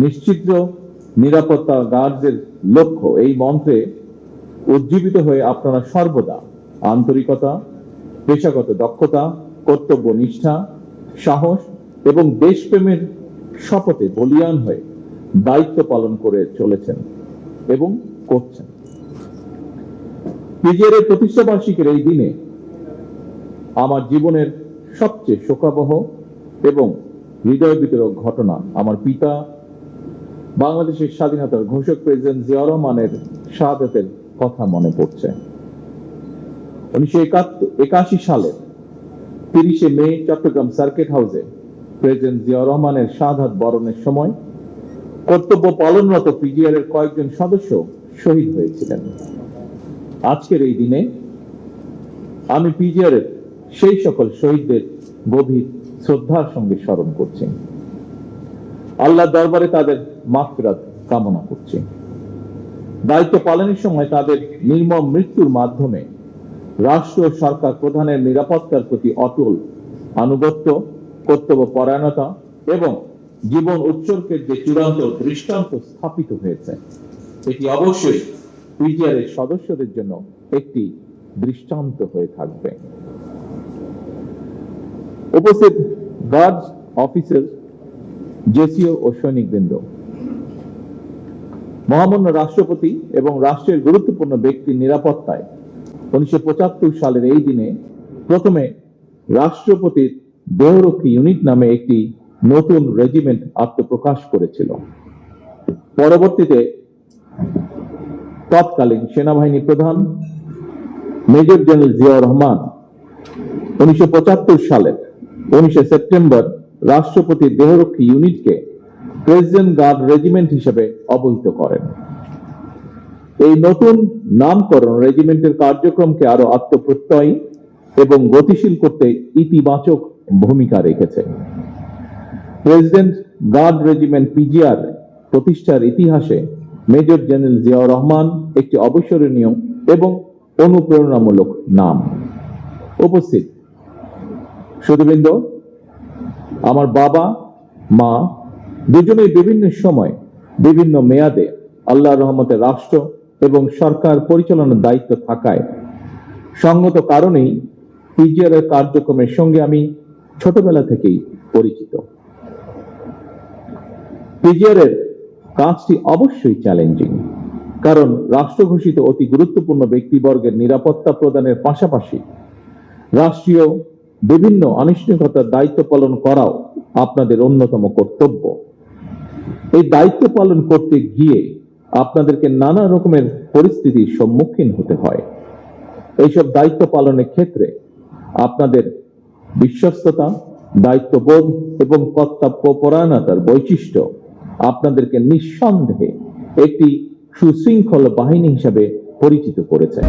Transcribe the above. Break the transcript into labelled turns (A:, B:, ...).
A: নিশ্চিত নিরাপত্তা গার্ডদের লক্ষ্য এই মন্ত্রে উজ্জীবিত হয়ে আপনারা সর্বদা আন্তরিকতা, পেশাগত দক্ষতা, কর্তব্য নিষ্ঠা, সাহস এবং দেশপ্রেমের শপথে বলীয়ান হয়ে দায়িত্ব পালন করে চলেছেন এবং করছেন। পিজিআর এর প্রতিষ্ঠাবার্ষিকীর এই দিনে আমার জীবনের সবচেয়ে শোকাবহ এবং হৃদয় বিতরক ঘটনা আমার পিতা বাংলাদেশের স্বাধীনতার ঘোষক প্রেসিডেন্ট জিয়াউর রহমানের শাহাদাতের কথা মনে পড়ছে। 1981 সালের 30 মে চট্টগ্রাম সার্কিট হাউসে প্রেসিডেন্ট জিয়াউর রহমানের শাহাদাত বরণের সময় কর্তব্য পালনরত পিজিআর এর কয়েকজন সদস্য শহীদ হয়েছিলেন। আজকের এই দিনে আমি পিজিআর এর সেই সকল শহীদদের গভীর শ্রদ্ধার সঙ্গে স্মরণ করছি। আল্লাহর দরবারে তাদের মাগফিরাত কামনা করছি। দায়িত্ব পালনের সময় তাদের নির্মম মৃত্যুর মাধ্যমে রাষ্ট্র ও সরকার প্রধানের নিরাপত্তার প্রতি অটল আনুগত্য, কর্তব্য পরায়ণতা এবং জীবন উৎসর্গের যে চূড়ান্ত দৃষ্টান্ত স্থাপিত হয়েছে, এটি অবশ্যই পিজিআর এর সদস্যদের জন্য একটি দৃষ্টান্ত হয়ে থাকবে। উপস্থিত গার্ড অফিসার, জেসিও ও সৈনিকবৃন্দ, মহামান্য রাষ্ট্রপতি এবং রাষ্ট্রের গুরুত্বপূর্ণ ব্যক্তির নিরাপত্তায় 1975 সালের এই দিনে প্রথমে রাষ্ট্রপতির দেহরক্ষী ইউনিট নামে একটি নতুন রেজিমেন্ট আত্মপ্রকাশ করেছিল। পরবর্তীতে তৎকালীন সেনাবাহিনী প্রধান মেজর জেনারেল জিয়াউর রহমান 1975 সালের 19 সেপ্টেম্বর রাষ্ট্রপতির দেহরক্ষী ইউনিটকে প্রেসিডেন্ট গার্ড রেজিমেন্ট হিসেবে অবহিত করেন। এই নতুন নামকরণ রেজিমেন্টের কার্যক্রমকে আরো আত্মপ্রত্যয়ী এবং গতিশীল করতে ইতিবাচক ভূমিকা রেখেছে। প্রেসিডেন্ট গার্ড রেজিমেন্ট পিজিআর প্রতিষ্ঠার ইতিহাসে মেজর জেনারেল জিয়াউর রহমান একটি অবিস্মরণীয় এবং অনুপ্রেরণামূলক নাম। উপস্থিত সুধীবৃন্দ, আমার বাবা মা দুজনেই বিভিন্ন সময় বিভিন্ন মেয়াদে আল্লাহর রহমতে রাষ্ট্র এবং সরকার পরিচালনার দায়িত্ব থাকায় সঙ্গত কারণেই পিজিআর এর কার্যক্রমের সঙ্গে আমি ছোটবেলা থেকেই পরিচিত। পিজিআর এর কাজটি অবশ্যই চ্যালেঞ্জিং, কারণ রাষ্ট্র ঘোষিত অতি গুরুত্বপূর্ণ ব্যক্তিবর্গের নিরাপত্তা প্রদানের পাশাপাশি রাষ্ট্রীয় বিভিন্ন আনুষ্ঠানিকতার দায়িত্ব পালন করাও আপনাদের অন্যতম কর্তব্য। এই দায়িত্ব পালন করতে গিয়ে আপনাদেরকে নানা রকমের পরিস্থিতির সম্মুখীন হতে হয়। এইসব দায়িত্ব পালনের ক্ষেত্রে আপনাদের বিশ্বস্ততা, দায়িত্ববোধ এবং কর্তব্য পরায়ণতার বৈশিষ্ট্য আপনাদেরকে নিঃসন্দেহে একটি সুশৃঙ্খল বাহিনী হিসাবে পরিচিত করেছে।